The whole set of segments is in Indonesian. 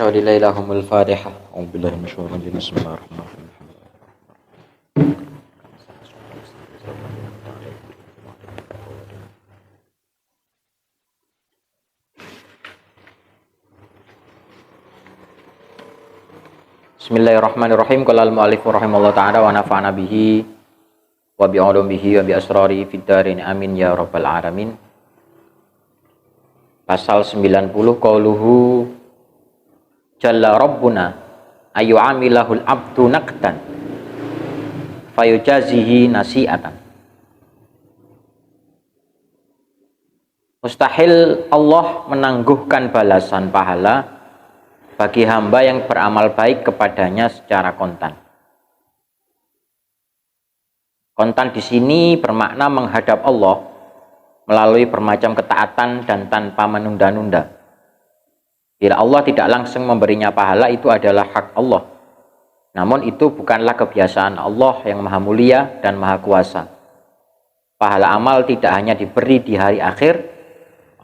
Lahumul Fatihah. A'udzubillahi minasyaitonir rajim. Bismillahirrahmanirrahim. Bismillahirrahmanirrahim. Qala al-mu'allif rahimallahu ta'ala wa nafa'ana bihi wa bi'ulumihi wa bi asrari fid darin amin ya rabbal alamin. Pasal 90 qauluhu jalla rabbuna ayu amilahul abdu naqtan fayujazihi nasi'atan. Mustahil Allah menangguhkan balasan pahala bagi hamba yang beramal baik kepadanya secara kontan. Kontan di sini bermakna menghadap Allah melalui bermacam ketaatan dan tanpa menunda-nunda. Bila Allah tidak langsung memberinya pahala, itu adalah hak Allah. Namun itu bukanlah kebiasaan Allah yang maha mulia dan maha kuasa. Pahala amal tidak hanya diberi di hari akhir.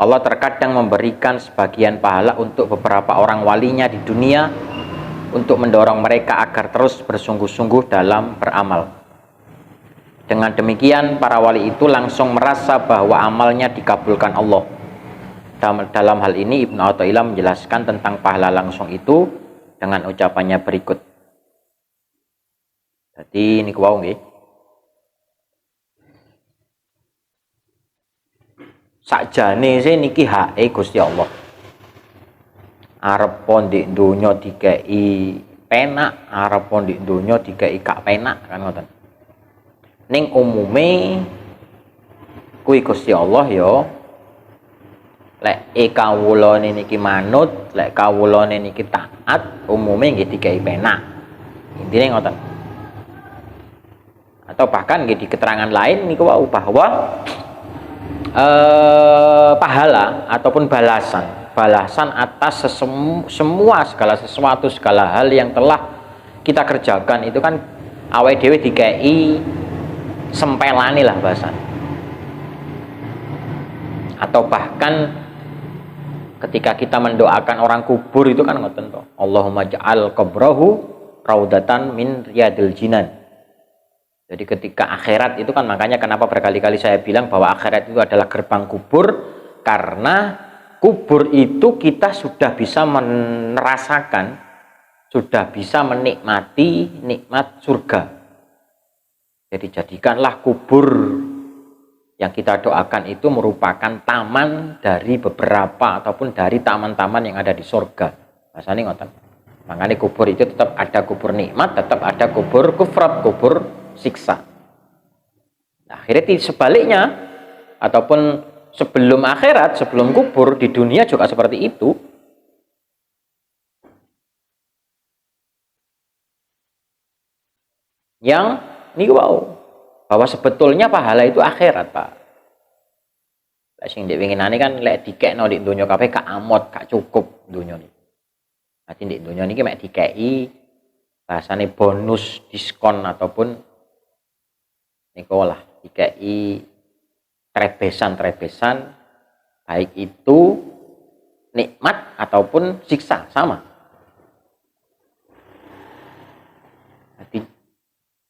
Allah terkadang memberikan sebagian pahala untuk beberapa orang walinya di dunia untuk mendorong mereka agar terus bersungguh-sungguh dalam beramal. Dengan demikian, para wali itu langsung merasa bahwa amalnya dikabulkan Allah. Dalam hal ini Ibnu Athaillah menjelaskan tentang pahala langsung itu dengan ucapannya berikut. Jadi ini kuwau nggih. Sakjane sih niki hake Gusti Allah. Arep pondok donya dikei penak, arep pondok donya dikei gak penak kan ngoten. Ning umume kuwi Gusti Allah ya lek kawulane niki manut, lek kawulane niki taat, umume nggih dikei penak. Intine ngoten. Atau bahkan nggih di keterangan lain niku bahwa pahala ataupun balasan atas semua segala sesuatu, segala hal yang telah kita kerjakan itu kan awake dhewe dikei sempelane lah bahasan. Atau bahkan ketika kita mendoakan orang kubur itu kan ngoten to, Allahumma ja'al qabrahu raudatan min riyadil jinan. Jadi ketika akhirat itu kan makanya kenapa berkali-kali saya bilang bahwa akhirat itu adalah gerbang kubur, karena kubur itu kita sudah bisa merasakan, sudah bisa menikmati nikmat surga. Jadi jadikanlah kubur yang kita doakan itu merupakan taman dari beberapa ataupun dari taman-taman yang ada di surga. Bahasanya ngoten. Makanya kubur itu tetap ada kubur nikmat, tetap ada kubur kufrat, kubur siksa. Nah, akhirnya sebaliknya ataupun sebelum akhirat, sebelum kubur di dunia juga seperti itu. Yang ini bahwa sebetulnya pahala itu akhirat, Pak. Lek sing ndek winginane kan lek dikekno di dunia kabeh gak amot, gak cukup dunia niki. Nanti di dunia niki mek dikeki bahasane bonus, diskon ataupun niku lah dikei trebesan baik itu nikmat ataupun siksa sama. Jadi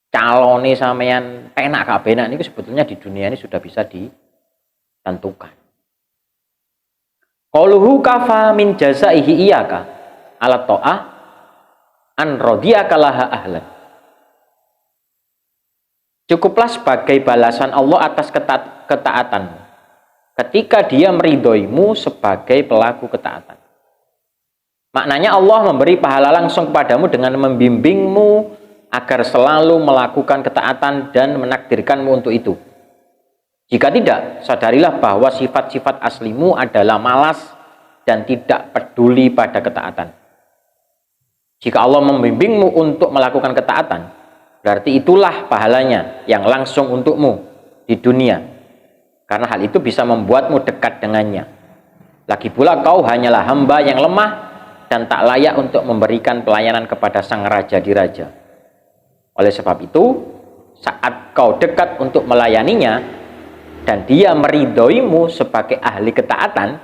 calone sampean penak gak penak niku sebetulnya di dunia ini sudah bisa ditentukan. Qauluhu kafa min jazaihi iyyaka ala ta'ah an radiyaka laha ahlan. Cukuplah sebagai balasan Allah atas ketaatanmu ketika dia meridhoimu sebagai pelaku ketaatan. Maknanya Allah memberi pahala langsung kepadamu dengan membimbingmu agar selalu melakukan ketaatan dan menakdirkanmu untuk itu. Jika tidak, sadarilah bahwa sifat-sifat aslimu adalah malas dan tidak peduli pada ketaatan. Jika Allah membimbingmu untuk melakukan ketaatan, berarti itulah pahalanya yang langsung untukmu di dunia. Karena hal itu bisa membuatmu dekat dengannya. Lagi pula kau hanyalah hamba yang lemah dan tak layak untuk memberikan pelayanan kepada sang raja di raja. Oleh sebab itu, saat kau dekat untuk melayaninya dan dia meridhoimu sebagai ahli ketaatan,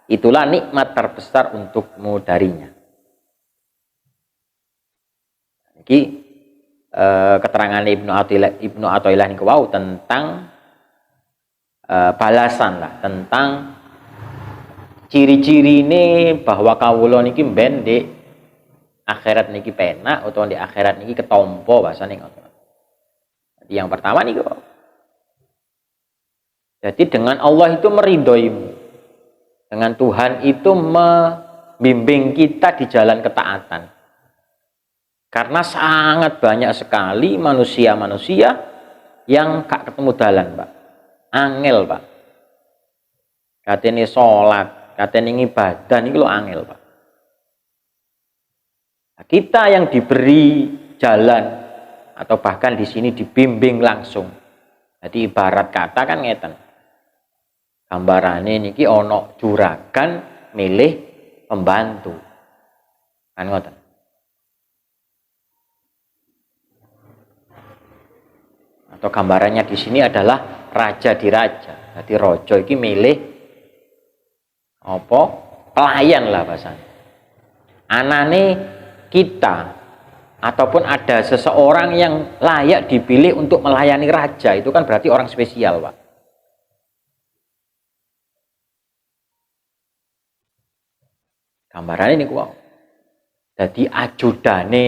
itulah nikmat terbesar untukmu darinya. Niki keterangan Ibnu Athaillah niku wau tentang balasan lah, tentang ciri-ciri ini bahwa kawula niki mben di akhirat niki penak atau di akhirat niki ketompo bahasane ngoten. Yang pertama niku, jadi dengan Allah itu meridhoimu, dengan Tuhan itu membimbing kita di jalan ketaatan. Karena sangat banyak sekali manusia-manusia yang gak ketemu dalan, Pak. Angel, Pak. Katene salat, katene ibadah niku lho angel, Pak. Nah, kita yang diberi jalan atau bahkan di sini dibimbing langsung. Jadi ibarat kata kan ngeten. Gambarane niki ana juragan milih pembantu. Kan ngoten. Atau gambarannya di sini adalah raja di raja. Jadi rojo iki milih apa? Pelayan lah bahasanya. Anane kita ataupun ada seseorang yang layak dipilih untuk melayani raja, itu kan berarti orang spesial, Pak. Gambarannya ini kok. Jadi ajudane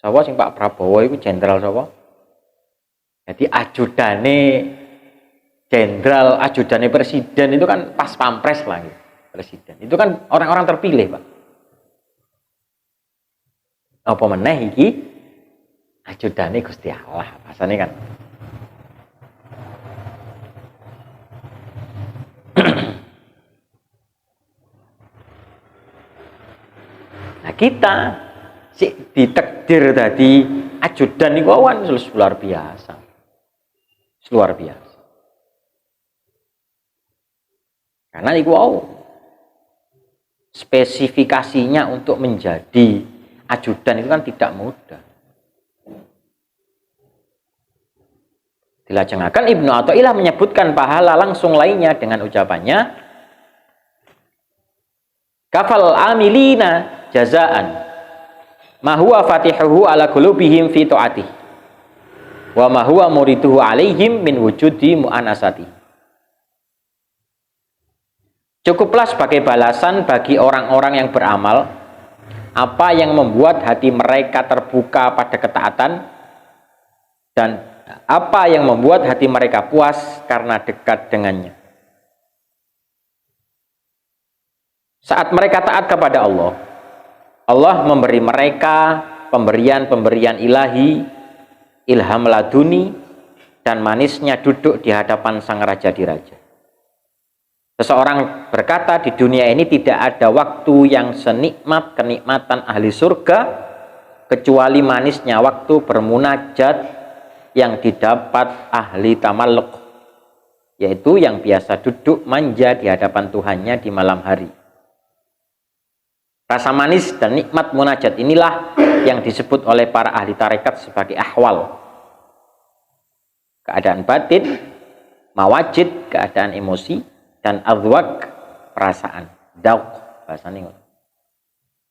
sapa sing Pak Prabowo itu jenderal sapa? Jadi ajudane presiden itu kan pas pampres lah gitu. Presiden. Itu kan orang-orang terpilih, Pak. Apa meneh iki ajudane Gusti Allah bahasane kan. Nah, kita si ditakdir tadi ajudan niku awan luar biasa. Luar biasa. Karena niku spesifikasinya untuk menjadi ajudan itu kan tidak mudah. Dilajengaken Ibnu Athaillah menyebutkan pahala langsung lainnya dengan ucapannya kafal amilina jazaan ma huwa fatihuhu ala qulubihim fi taatih wa ma huwa muriduhu alaihim min wujudi mu'anasati. Cukuplah sebagai balasan bagi orang-orang yang beramal apa yang membuat hati mereka terbuka pada ketaatan dan apa yang membuat hati mereka puas karena dekat dengannya. Saat mereka taat kepada Allah, Allah memberi mereka pemberian-pemberian ilahi, ilham laduni, dan manisnya duduk di hadapan sang raja di raja. Seseorang berkata di dunia ini tidak ada waktu yang senikmat kenikmatan ahli surga kecuali manisnya waktu bermunajat yang didapat ahli tamalluk, yaitu yang biasa duduk manja di hadapan Tuhannya di malam hari. Rasa manis dan nikmat munajat inilah yang disebut oleh para ahli tarekat sebagai ahwal, keadaan batin, mawajid, keadaan emosi, dan adwaq, perasaan, dauq bahasanya.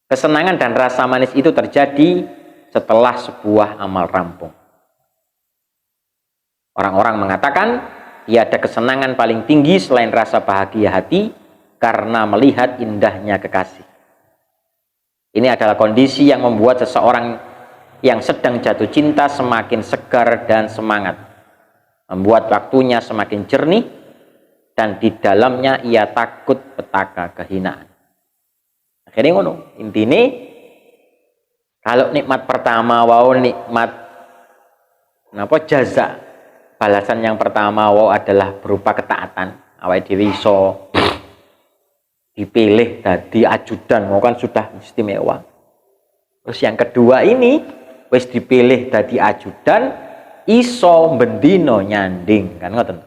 Kesenangan dan rasa manis itu terjadi setelah sebuah amal rampung. Orang-orang mengatakan tiada kesenangan paling tinggi selain rasa bahagia hati karena melihat indahnya kekasih. Ini adalah kondisi yang membuat seseorang yang sedang jatuh cinta semakin segar dan semangat, membuat waktunya semakin jernih, dan di dalamnya ia takut petaka kehinaan. Akhirnya ngono, intinya kalau nikmat pertama nikmat jaza, balasan yang pertama adalah berupa ketaatan. Awake dhewe iso dipilih tadi ajudan, kan sudah istimewa. Terus yang kedua ini wis dipilih tadi ajudan, iso bendino nyanding, kan ngoten.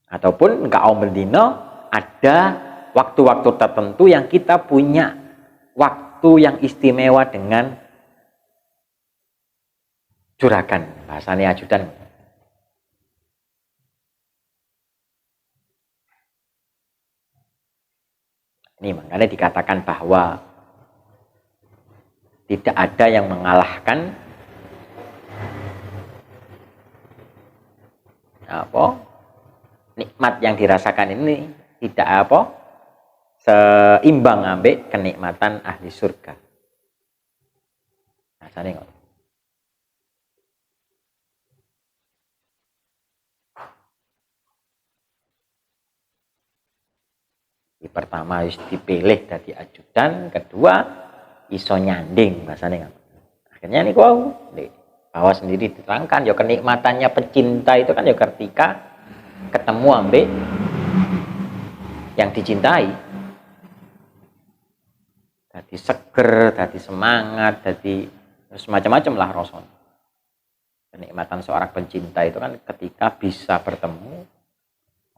Ataupun enggak bendino, ada waktu-waktu tertentu yang kita punya waktu yang istimewa dengan juragan, bahasanya ajudan. Ini makanya dikatakan bahwa Tidak ada yang mengalahkan nikmat yang dirasakan ini, tidak seimbang ambek kenikmatan ahli surga. Nah, saya nengok. Pertama harus dipilih dari ajudan, kedua iso nyanding bahasanya. Akhirnya nih kau bahwa sendiri diterangkan ya kenikmatannya pecinta itu kan ya ketika ketemu ambek yang dicintai. Jadi seger, jadi semangat, jadi semacam-macam lah rasanya. Kenikmatan seorang pencinta itu kan ketika bisa bertemu.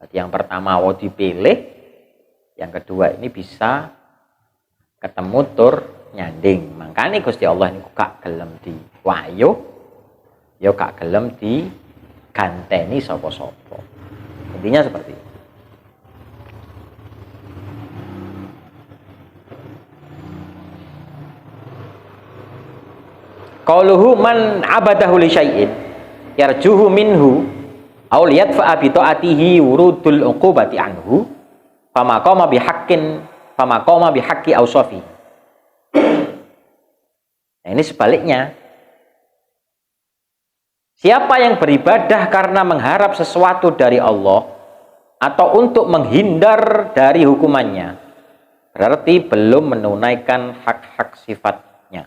Jadi yang pertama mau dipilih, yang kedua ini bisa ketemu tur nyanding. Makanya Gusti Allah ini gak gelem di wayo, ya gak gelem di ganteni sapa-sapa. Intinya seperti itu. Qauluhu man abadahu li syai'in yarjuhu minhu aw liyadfa'a bi ta'atihi wurudul uqubati anhu fama qama bihaqqi awsafi. Nah, ini sebaliknya. Siapa yang beribadah karena mengharap sesuatu dari Allah atau untuk menghindar dari hukumannya, berarti belum menunaikan hak-hak sifatnya.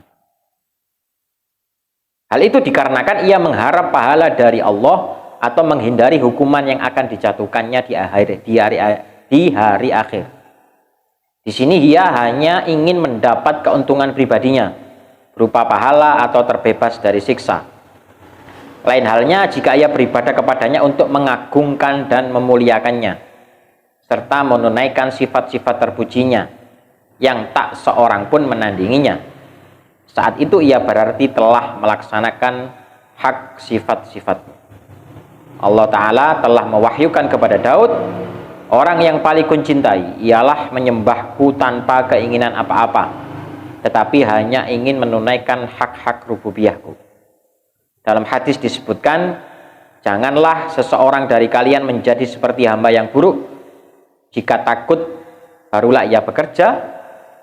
Hal itu dikarenakan ia mengharap pahala dari Allah atau menghindari hukuman yang akan dijatuhkannya di hari akhir. Di sini ia hanya ingin mendapat keuntungan pribadinya berupa pahala atau terbebas dari siksa. Lain halnya jika ia beribadah kepadanya untuk mengagungkan dan memuliakannya serta menunaikan sifat-sifat terpujinya yang tak seorang pun menandinginya. Saat itu ia berarti telah melaksanakan hak sifat-sifatnya. Allah Ta'ala telah mewahyukan kepada Daud, orang yang paling kucintai ialah menyembahku tanpa keinginan apa-apa, tetapi hanya ingin menunaikan hak-hak rububiyahku. Dalam hadis disebutkan, janganlah seseorang dari kalian menjadi seperti hamba yang buruk. Jika takut, barulah ia bekerja.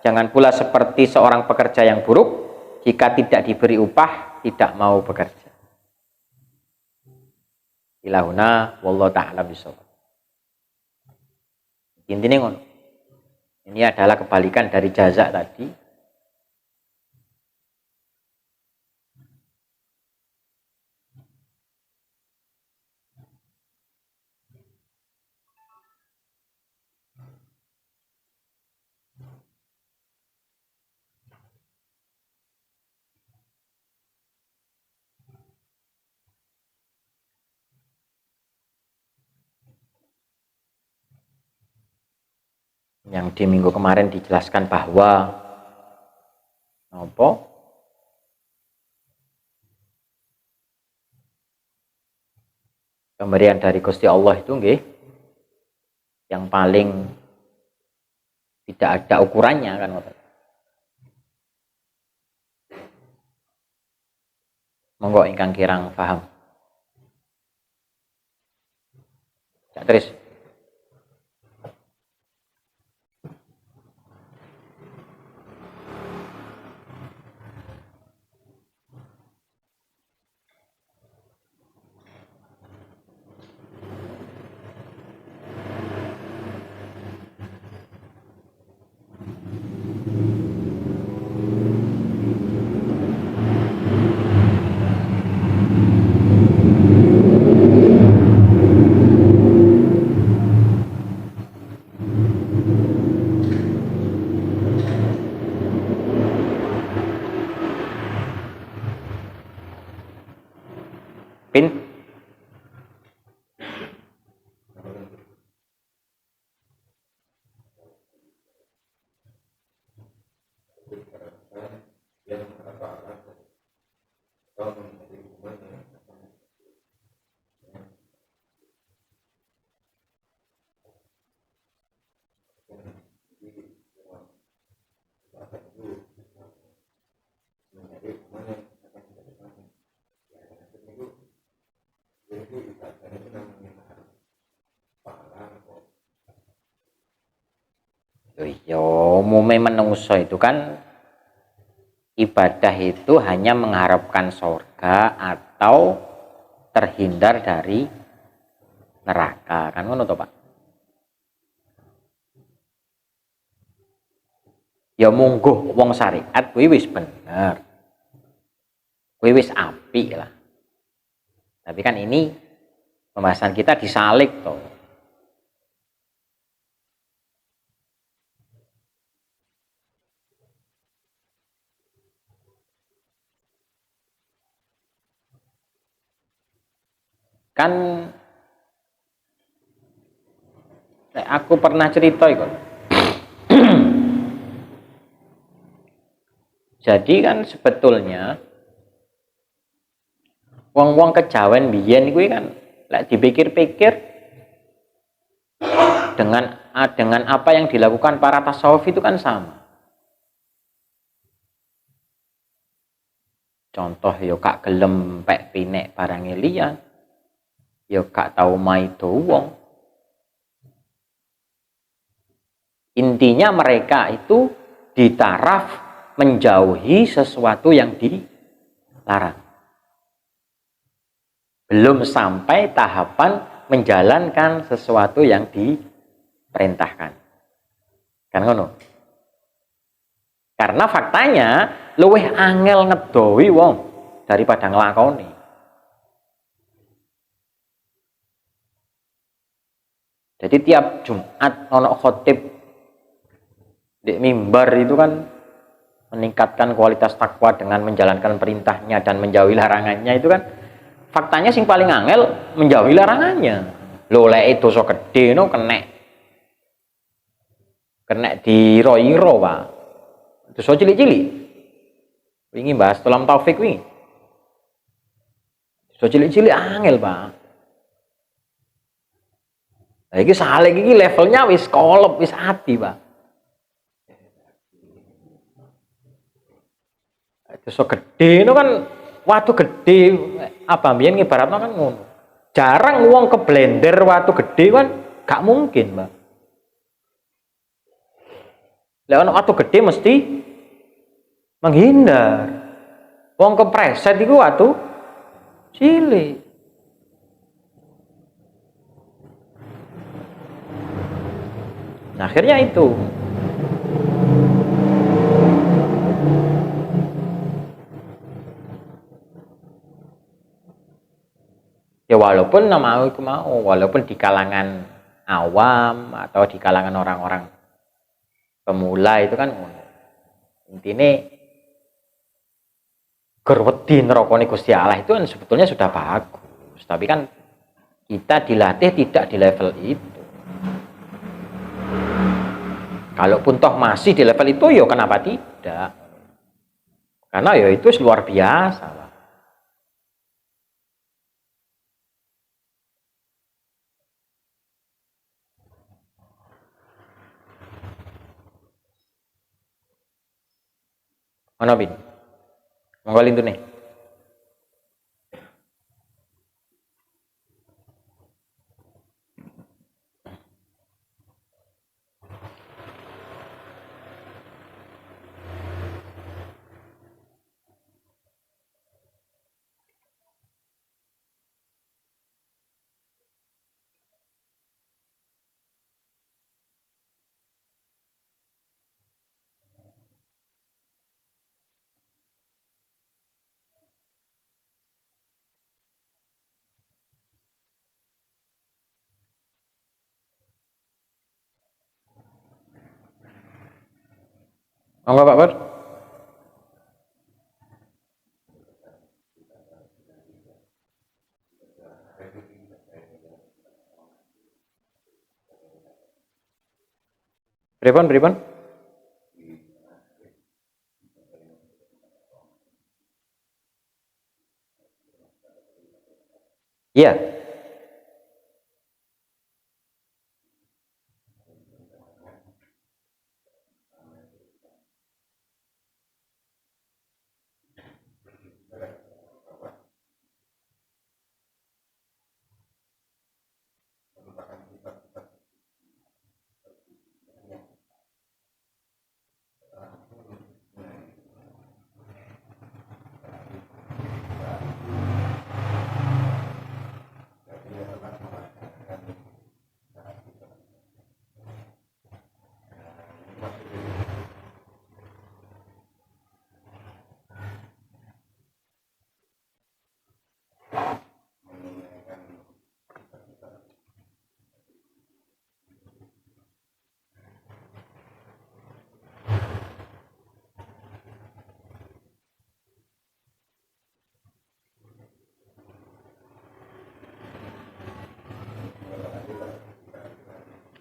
Jangan pula seperti seorang pekerja yang buruk. Jika tidak diberi upah, tidak mau bekerja. Ilahuna wallahu ta'ala bisawab. Intinya ngono. Ini adalah kebalikan dari jaza tadi. Yang di minggu kemarin dijelaskan bahwa pemberian dari Gusti Allah itu nggih yang paling tidak ada ukurannya kan. Monggo ingkang kirang paham. Cak Tris. Pin. Iya, umumnya menungso itu kan ibadah itu hanya mengharapkan surga atau terhindar dari neraka, kan ngono to, Pak? Ya mungguh wong syariat kuwi wis bener. Kuwi wis apik lah. Tapi kan ini pembahasan kita disalik toh. Kan aku pernah cerita itu. Jadi kan sebetulnya wong-wong kejawen biyen kuwi kan lek dipikir-pikir dengan apa yang dilakukan para tasawuf itu kan sama. Contoh yo kak gelem pek pinek barang liyan, yo kak tau maido wong. Intinya mereka itu ditaraf menjauhi sesuatu yang dilarang. Belum sampai tahapan menjalankan sesuatu yang diperintahkan. Kan ngono? Karena faktanya luwih angel ngedowi wong daripada nglakoni. Jadi tiap Jumat ono khotib di mimbar itu kan meningkatkan kualitas takwa dengan menjalankan perintahnya dan menjauhi larangannya itu kan faktanya sing paling angel menjauhi larangannya. Lho lek dosa gedhe no kena diro-iro, Pak. Dosa cilik-cilik. Wingi bahas Tulam Taufik wingi. Dosa cilik-cilik angel, Pak. Lah iki salik iki levelnya wis kolop, wis ati, Pak. Dosa gedhe no kan watu gede apa mbiyen ngibaratno kan ngono. Jarang wong ke blender watu gede kan gak mungkin, Mbak. Lek ono watu gede mesti menghindar. Wong kepreset iku watu cilik. Nah, akhirnya itu. Ya walaupun nama itu mau, walaupun di kalangan awam atau di kalangan orang-orang pemula itu kan intinya gerwedi nerokoni Gusti Allah itu kan sebetulnya sudah bagus. Tapi kan kita dilatih tidak di level itu. Kalaupun toh masih di level itu, ya kenapa tidak? Karena ya itu luar biasa, Pak. Mana bin? Monggo lintu nih. Monggo Pak Bur. Pripun, pripun? Iya.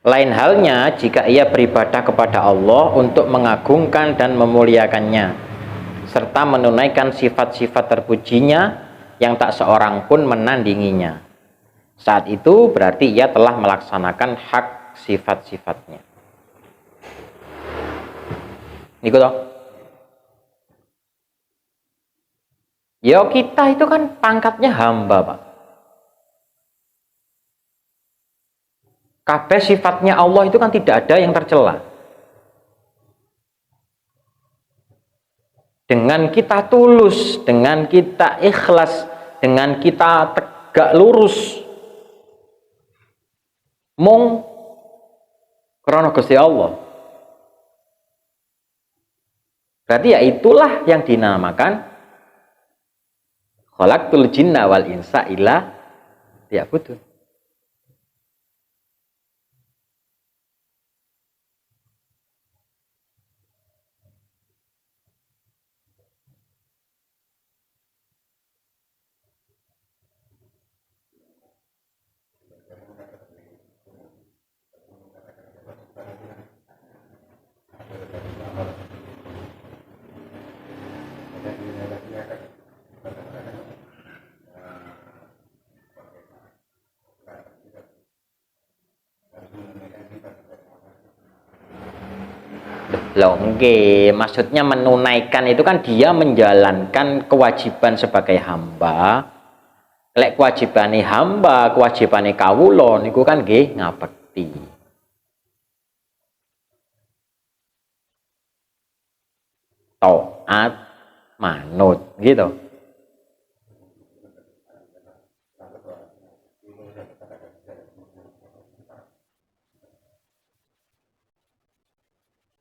Lain halnya jika ia beribadah kepada Allah untuk mengagungkan dan memuliakannya, serta menunaikan sifat-sifat terpujinya yang tak seorang pun menandinginya. Saat itu berarti ia telah melaksanakan hak sifat-sifatnya. Niku toh. Ya kita itu kan pangkatnya hamba, Pak. Kabeh sifatnya Allah itu kan tidak ada yang tercela. Dengan kita tulus, dengan kita ikhlas, dengan kita tegak lurus, mung krana Gusti Allah. Berarti ya itulah yang dinamakan khalaqtul jinna wal insa illa liya'budun. Loh, enggak, maksudnya menunaikan itu kan dia menjalankan kewajiban sebagai hamba. Lek kewajibane hamba, kewajibane kawula niku kan nggih ngabekti. Taat, manut, gitu.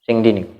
Sing ndi niku?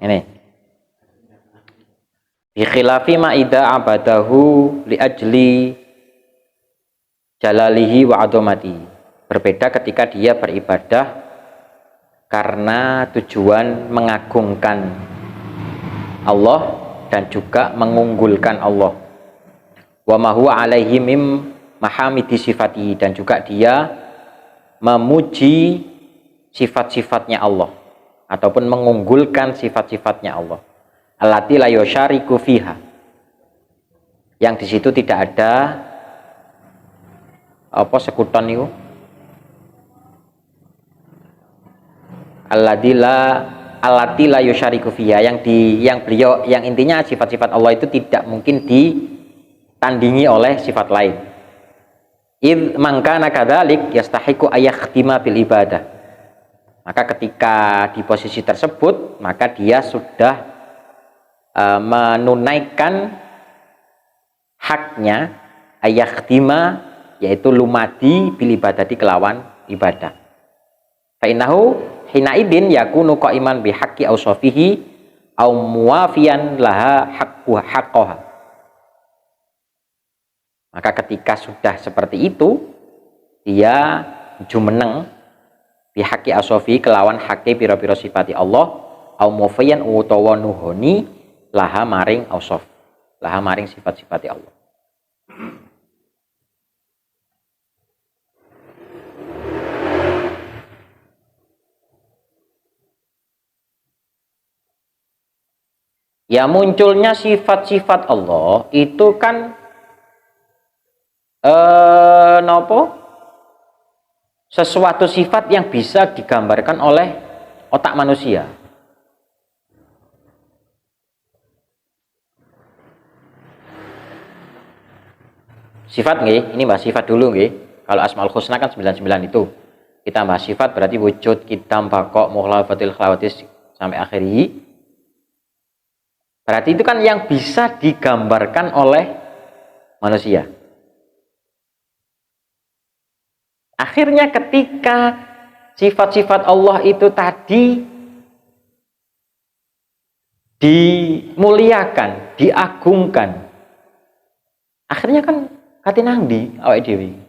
Ini. Bi khilafi ma idza abadahu li ajli jalalihi wa adhamati. Berbeda ketika dia beribadah karena tujuan mengagungkan Allah dan juga mengunggulkan Allah. Wa ma huwa alaihi mim mahamidi sifati, dan juga dia memuji sifat-sifatnya Allah ataupun mengunggulkan sifat-sifatnya Allah. Allati la yusyariku fiha, yang di situ tidak ada apa sekuton itu, allati la yusyariku fiha, yang beliau yang intinya sifat-sifat Allah itu tidak mungkin ditandingi oleh sifat lain. Id mangkana kadzalik yastahiqu ayakhtima bil ibadah. Maka ketika di posisi tersebut, maka dia sudah menunaikan haknya ayakhtima, yaitu lumadi bil ibadati kelawan ibadah. Fa innahu hina idin yakunu qaiman bi haqqi ausafihi au muwafiyan laha haqqaha. Maka ketika sudah seperti itu, dia jumeneng bihaqi asofi kelawan hake pira-pira sifati Allah au mufiyan utawa nuhoni laha maring ausof laha maring sifat-sifati Allah. Ya munculnya sifat-sifat Allah itu kan nopo sesuatu sifat yang bisa digambarkan oleh otak manusia. Sifat nggih, ini bahas sifat dulu nggih. Kalau Asmaul Husna kan 99 itu. Kita bahas sifat berarti wujud, kitam, baqo, mukhlafatil khawatis sampai akhiri. Berarti itu kan yang bisa digambarkan oleh manusia. Akhirnya ketika sifat-sifat Allah itu tadi dimuliakan, diagungkan, akhirnya kan katinang di awake dhewe.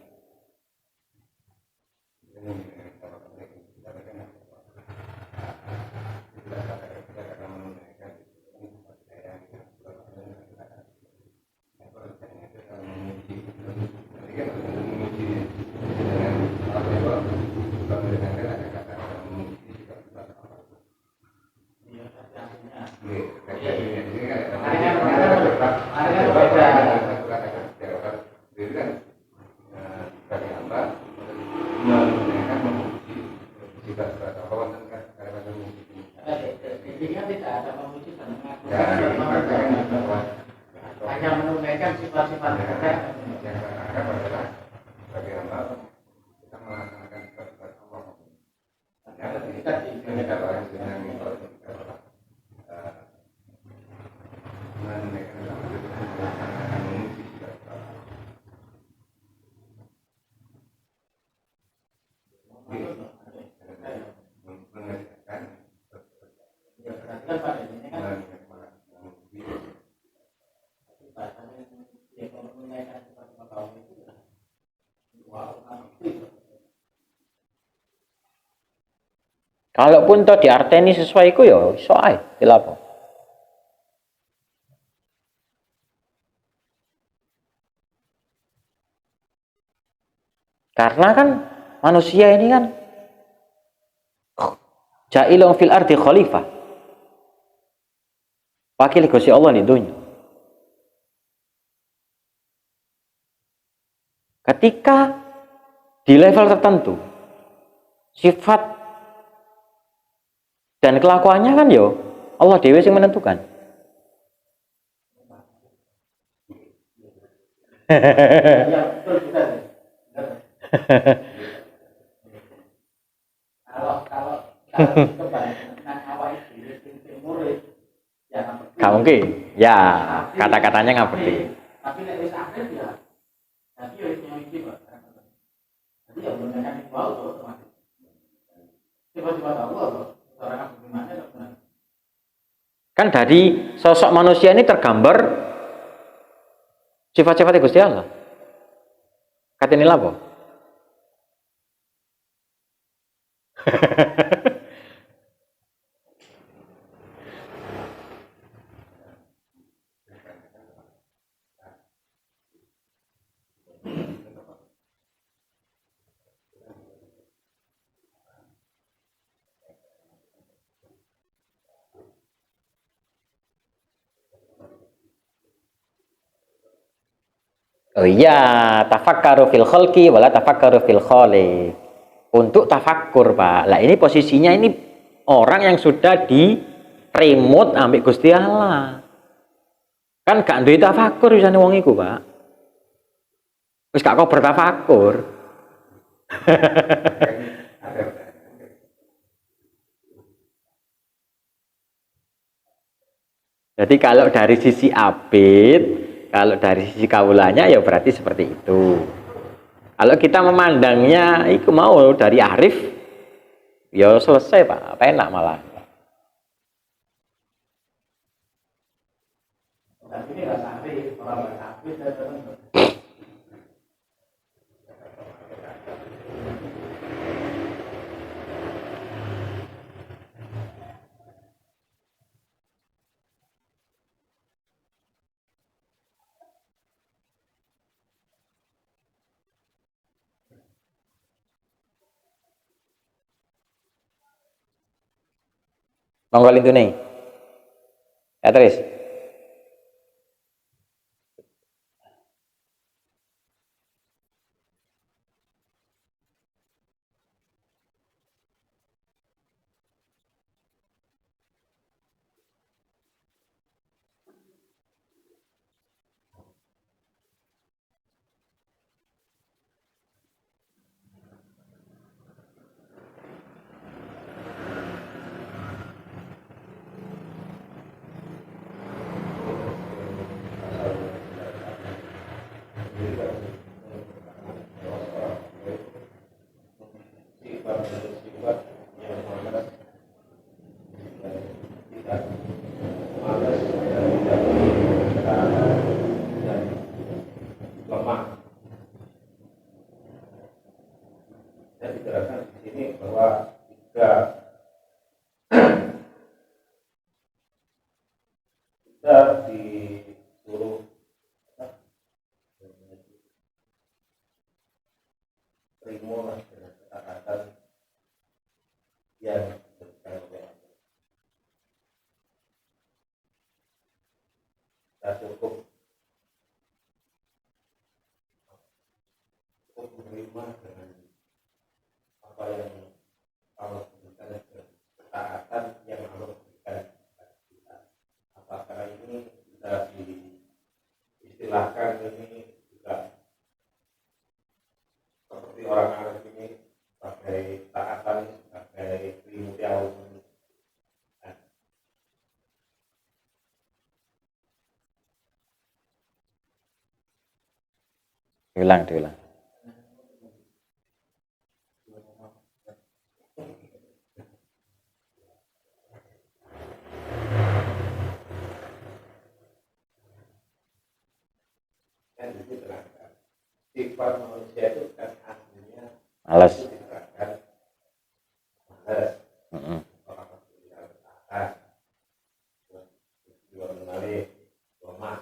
Hanya menunaikan sifat-sifat Kalaupun to diarteni sesuai iku ya iso ae dilapo. Karena kan manusia ini kan ja'ilun fil ardi khalifah. Wakil Gusti Allah di dunia. Ketika di level tertentu sifat dan kelakuannya kan yo Allah Dewi yang menentukan. Gak mungkin. Ya, kata-katanya nggak betul. Tapi nek wis akhir ya. Tapi yo yang iki, Pak. Jadi ya benar itu otomatis. Tiba-tiba Allah orang bagaimana benar. Kan dari sosok manusia ini tergambar sifat-sifatnya Gusti Allah. Katanya apa? Oh iya, tafakkaru fil khalqi wala tafakkaru fil khaliq. Untuk tafakkur, Pak. Lah ini posisinya ini orang yang sudah di remote ambek Gusti Allah. Kan gak duwe tafakkur bisane wong iku, Pak. Wis gak kok bertafakkur. Jadi kalau dari sisi abid, kalau dari sisi kawulanya ya berarti seperti itu. Kalau kita memandangnya itu mau dari arif, ya selesai Pak, apa enak malah. Tapi ini nggak sampai orang berkafir dan Monggo lintune. Ya terus. Sifat yang malas tidak malas dan lemah. Saya diterangkan di sini bahwa jika kita disuruh terima dengan ketaatan yang diberikan oleh Allah, kita cukup menerima dengan apa yang Allah berikan dan ketaatan yang Allah berikan kepada kita. Apakah ini bisa diistilahkan ini juga seperti orang Arab ini sebagai taatan, sebagai ilmu yang Diulang. kan diterangkan sifat manusia itu kan aslinya Males. diterangkan malas, Heeh. orang yang taat, juga mengenali lemah.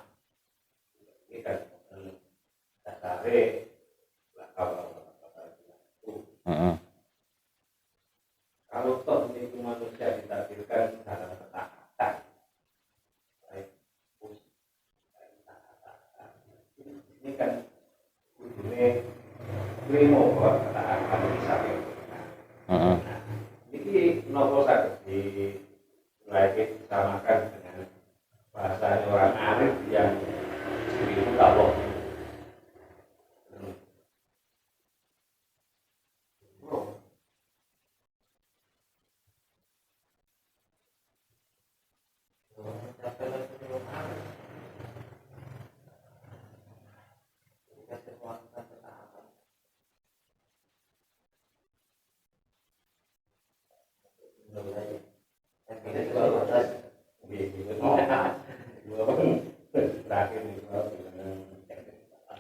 Ini kan dasare lah kalau itu. Heeh. Kalau toh itu manusia ditakdirkan dalam ketaatan, baik ini kan ujungnya klimo bahwa ketaatan bisa dilakukan. Heeh. Ini nopo saja mulai disamakan dengan bahasanya orang arif yang ilmu Allah.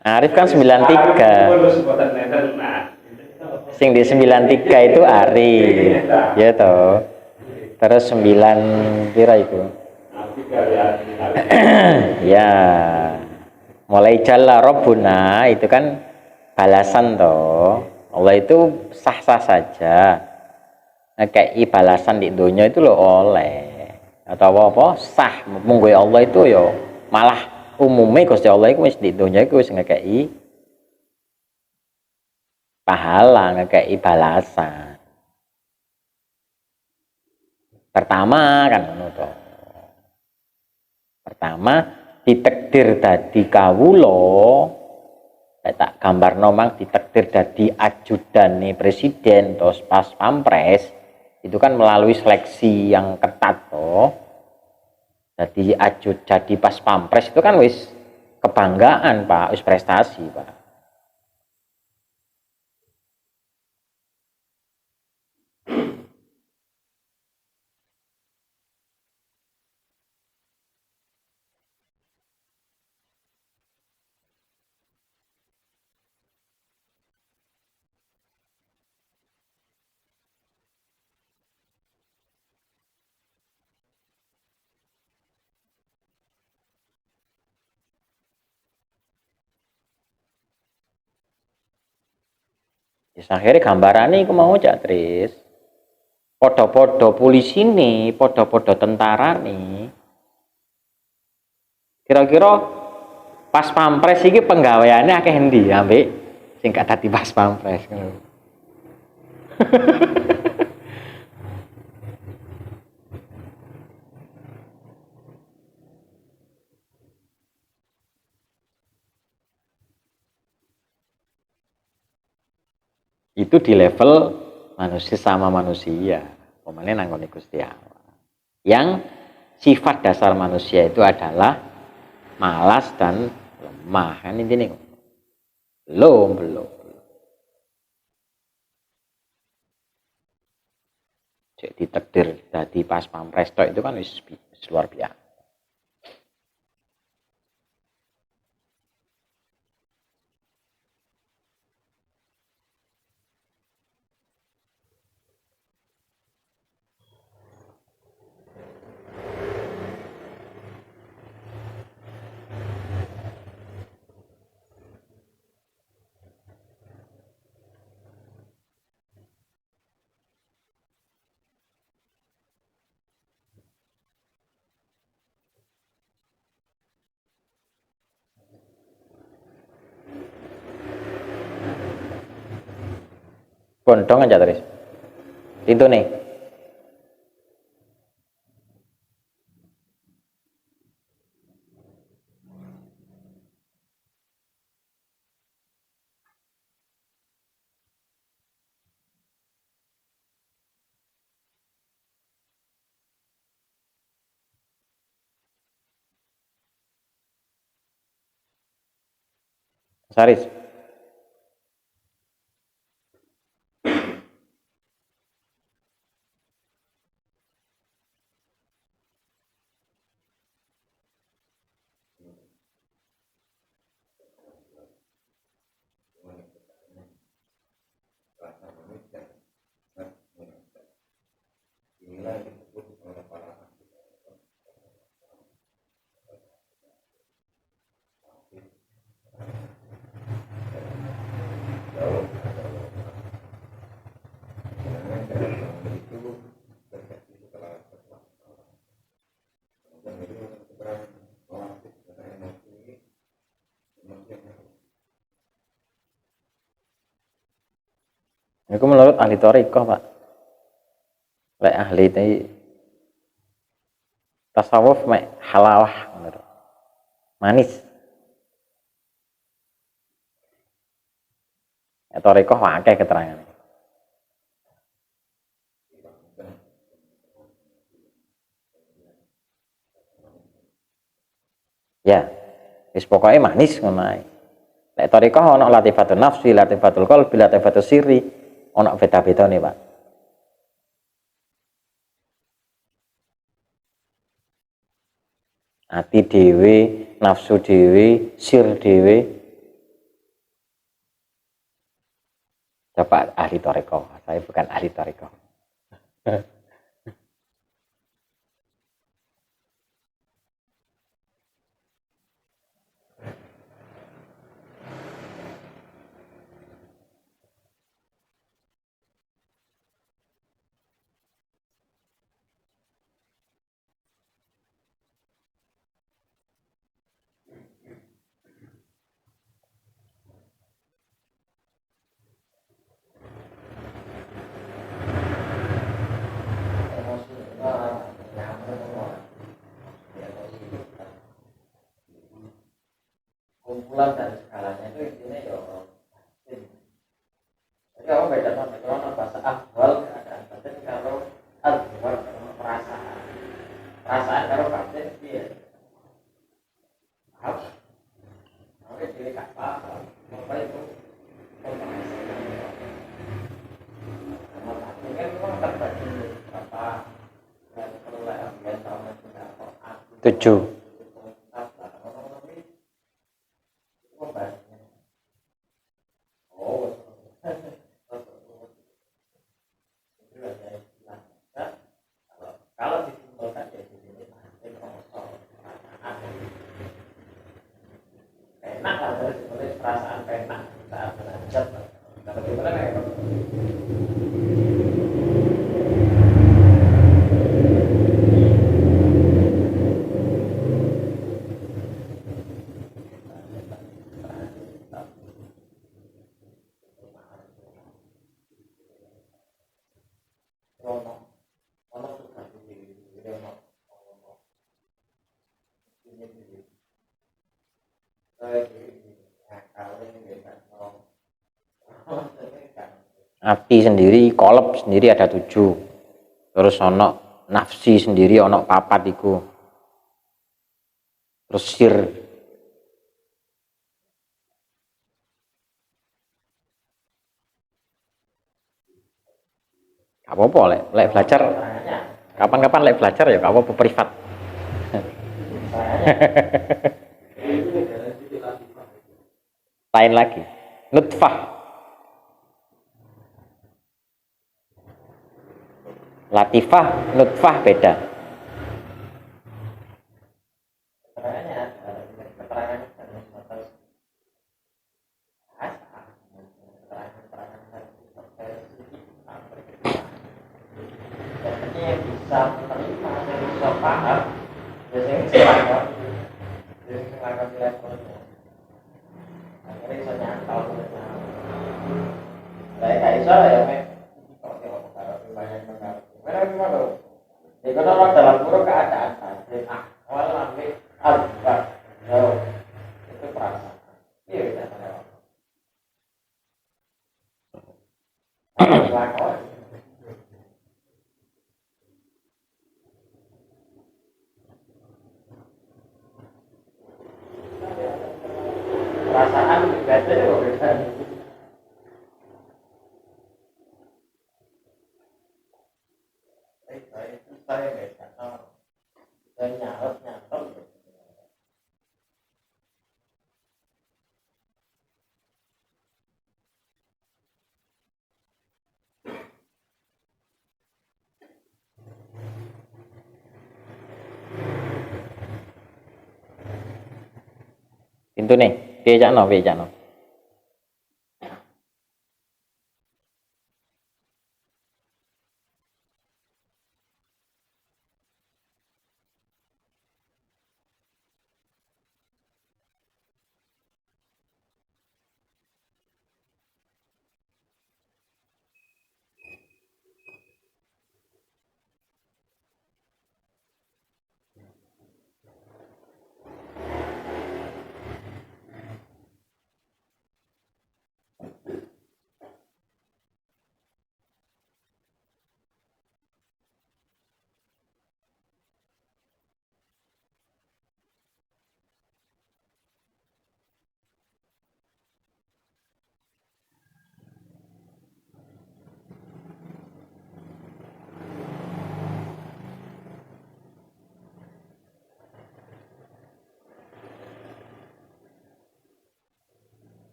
Arif kan 93. Sing di 93 itu Arif. Ya toh. Terus 9 pira itu? Ya. Mulai jalla Rabbuna itu kan balasan toh. Allah itu sah-sah saja. Kayak balasan di dunia itu lo oleh. Atau apa sah munggo Allah itu yo malah umumnya Gusti Allah itu wis di dunia itu wis ngekei pahala, ngekei balasan. Pertama kan ngono to. Pertama ditakdir dadi kawula, tak gambarno mang ditakdir dadi ajudane presiden atau pas pampres, itu kan melalui seleksi yang ketat toh. Jadi pas pampres itu kan wis kebanggaan Pak, wis prestasi Pak. Akhirnya gambarannya aku mau cak Tris. Podo-podo polisi nih, podo-podo tentara nih. Kira-kira pas pampres iki penggaweane akeh endi ambek sing gak dadi pas pampres ngono. Itu di level manusia sama manusia. Pemane nanggone Gusti Allah. Yang sifat dasar manusia itu adalah malas dan lemah. Kan intinya belum. Jadi takdir dari pas pampres itu kan wis luar biasa. Gondong aja terus. Itu nih. Saris. Inilah yang disebut oleh para Itu menurut ahli thariqah, Pak. Lek ahli tasawuf mek halawah menurut. Manis. Thariqah akeh keterangan. Ya, wis pokoke manis ngono ae. Lek thariqah ana latifatul nafsi, latifatul qalbi, latifatul sirri, ana beda-bedane, Pak. Ati dhewe, nafsu dhewe, sir dhewe. Coba ahli thariqah. Saya bukan ahli thariqah. Kumpulan dari segalanya itu intinya ya Allah. Jadi Allah beda sama kalau bahasa ahwal keadaan batin kalau al-ahwal kalau perasaan kalau batin dia paham? Oke, jadi gak paham apa itu sama batin kan memang terbagi apa perlu ambil tahun itu 7. ati sendiri, kolab sendiri ada 7. Terus ono nafsi sendiri ono 4 iku. Terus sir. Gak apa-apa lek belajar. Kapan-kapan lek belajar ya gak apa-apa privat. Lain lagi. Nutfah. Latifah, nutfah beda. Perasaan beda ya beda. Saya beda. Dan nyarap. Pintu nih, becakno.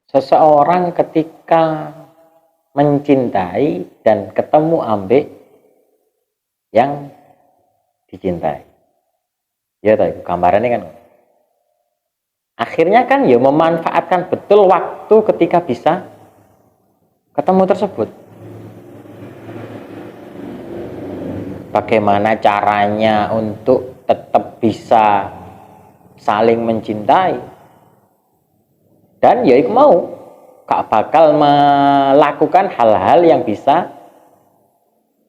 Seseorang ketika mencintai dan ketemu ambek yang dicintai. Ya tahu gambarannya kan. Akhirnya kan ya memanfaatkan betul waktu ketika bisa ketemu tersebut. Bagaimana caranya untuk tetap bisa saling mencintai. Dan ya iku mau gak bakal melakukan hal-hal yang bisa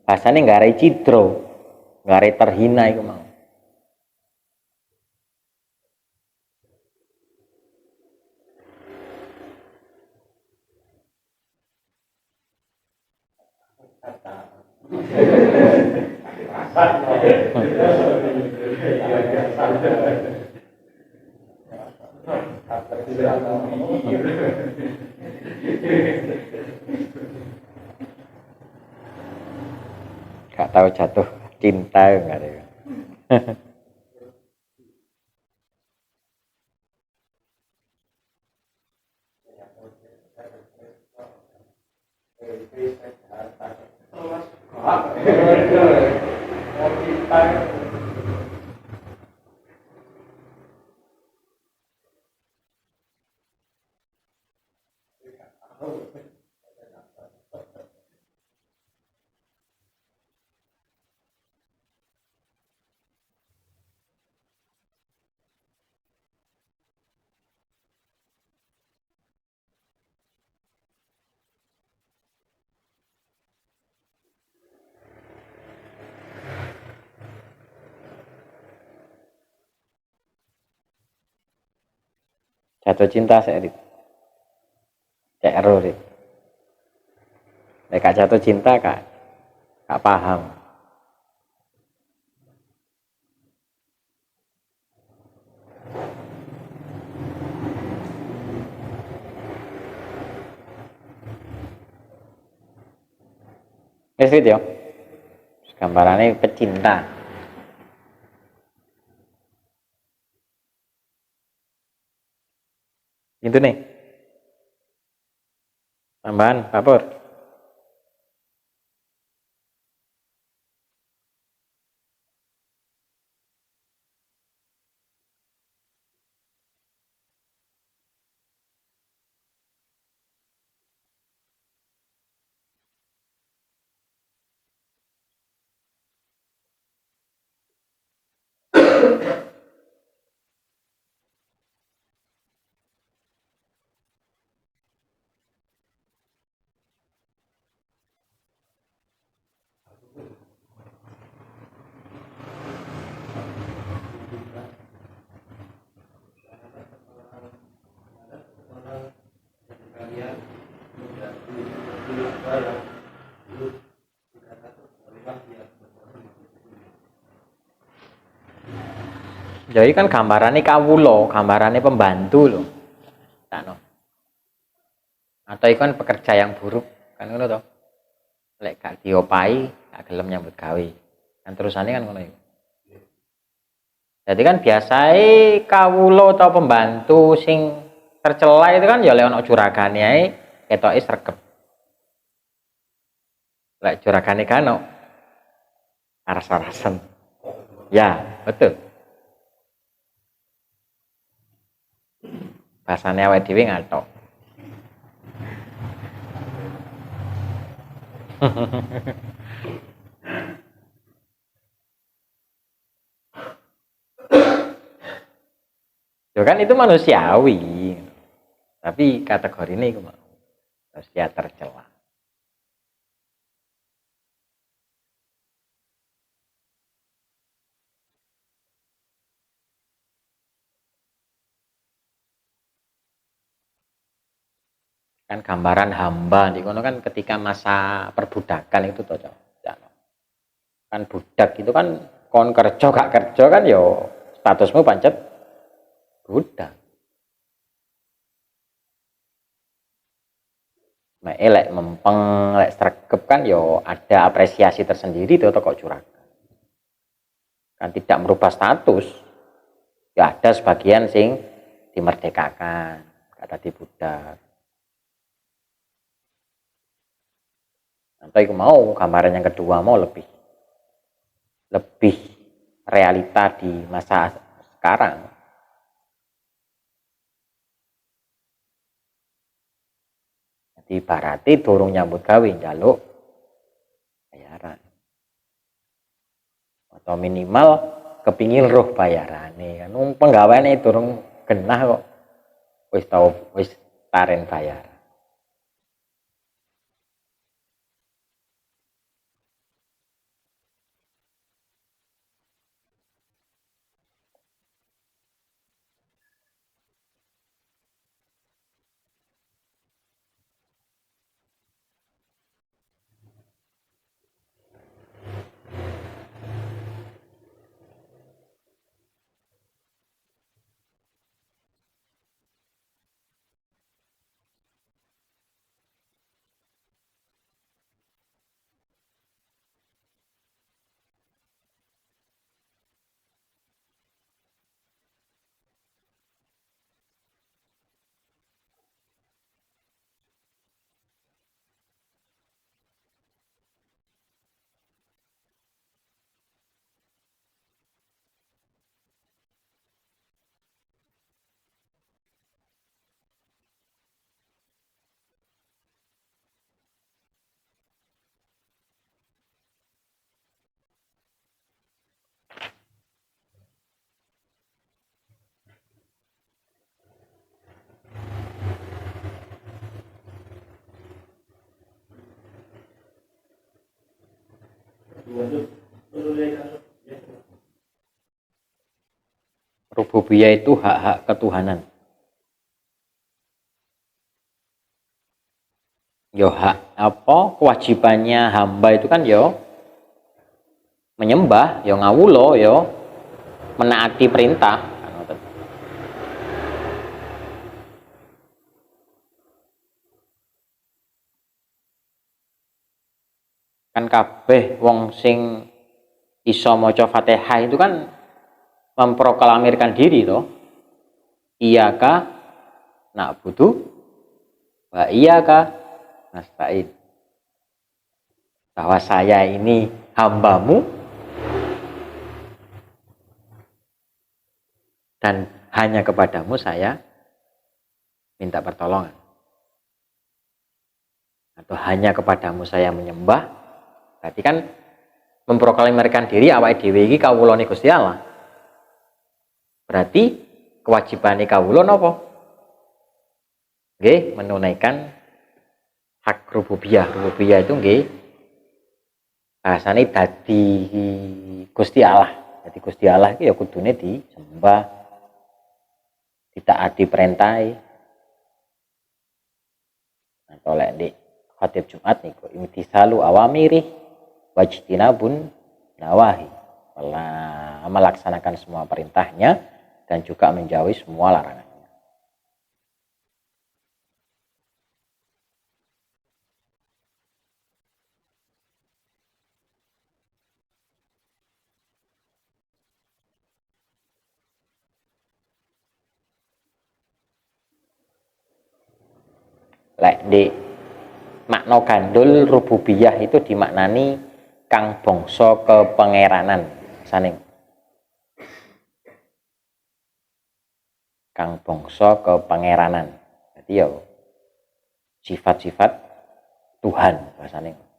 bahasanya nggarai cidro, nggarai terhina iku mau. Gak tahu jatuh cinta enggak ada. Jatuh cinta saya Rit. Cek ero Rit. Nek jatuh cinta kak paham. Wis Rit yo. Gambarannya pecinta. Itu nih. Tambahan, Pak Pur. Jadi kan gambarannya kawulo, gambarannya pembantu loh. Tak no. Atau ikan pekerja yang buruk, kan ngono toh. Lek gak diopai, gak gelem nyambut gawe. Kan terusannya kan ngono. Jadi kan biasanya kawulo atau pembantu sing tercela itu kan ya lek ono juragane ae ketoke sregep. Lek juragane kan ono aras-arasen. Ya, betul. Bahasane awake dhewe ngatok. Ya kan itu manusiawi. Tapi kategori ini manusia tercela. Kan gambaran hamba di kono kan ketika masa perbudakan itu toh. Kan budak itu kan kon kerja gak kerja kan yo statusmu pancet budak. Nah, lek mempeng, lek sregep kan yo ada apresiasi tersendiri tuh kok juragan. Kan tidak merubah status. Ya ada sebagian sing dimerdekakan, kata di budak. Atau itu mau gambaran yang kedua mau lebih realita di masa sekarang. Jadi barati durung nyambut gawe njaluk bayaran. Atau minimal kepingin roh bayarane kan penggaweane durung genah kok wis taren bayar. Rububiyah itu hak-hak ketuhanan. Yo hak apa kewajibannya hamba itu kan yo menyembah, yo ngawulo, yo menaati perintah. Kan kabeh wong sing iso maca Fatihah itu kan memproklamirkan diri toh. Iyyaka na'budu wa iyyaka nasta'in. Bahwa saya ini hambamu dan hanya kepadamu saya minta pertolongan. Atau hanya kepadamu saya menyembah. Berarti kan memproklamirkan diri awake dhewe iki kawulane Gusti Allah. Berarti kewajibane kawula napa? Nggih, menunaikan hak rububiyah. Rububiyah itu nggih bahasane dadi Gusti Allah. Dadi Gusti Allah iki ya kudune disembah, ditaati perintahe. Atau lek di khatib Jumat niku imtisalu awamiri wajtinabun nawahi, melaksanakan semua perintahnya dan juga menjauhi semua larangannya. Lek di makna gandul rububiyah itu dimaknani kang bangsa kepangeranan saning kang bangsa kepangeranan. Jadi ya sifat-sifat Tuhan bahasane.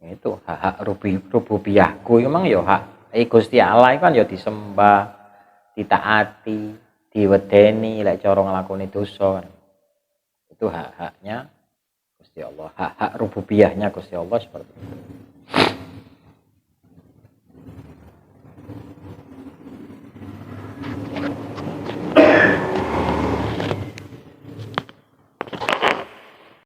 Itu hak rububiyahku memang ya hak Gusti Allah kan ya disembah, ditaati, diwedeni lek cara nglakoni dosa. Itu hak-haknya Gusti Allah, hak-hak rububiyahnya Gusti Allah seperti itu.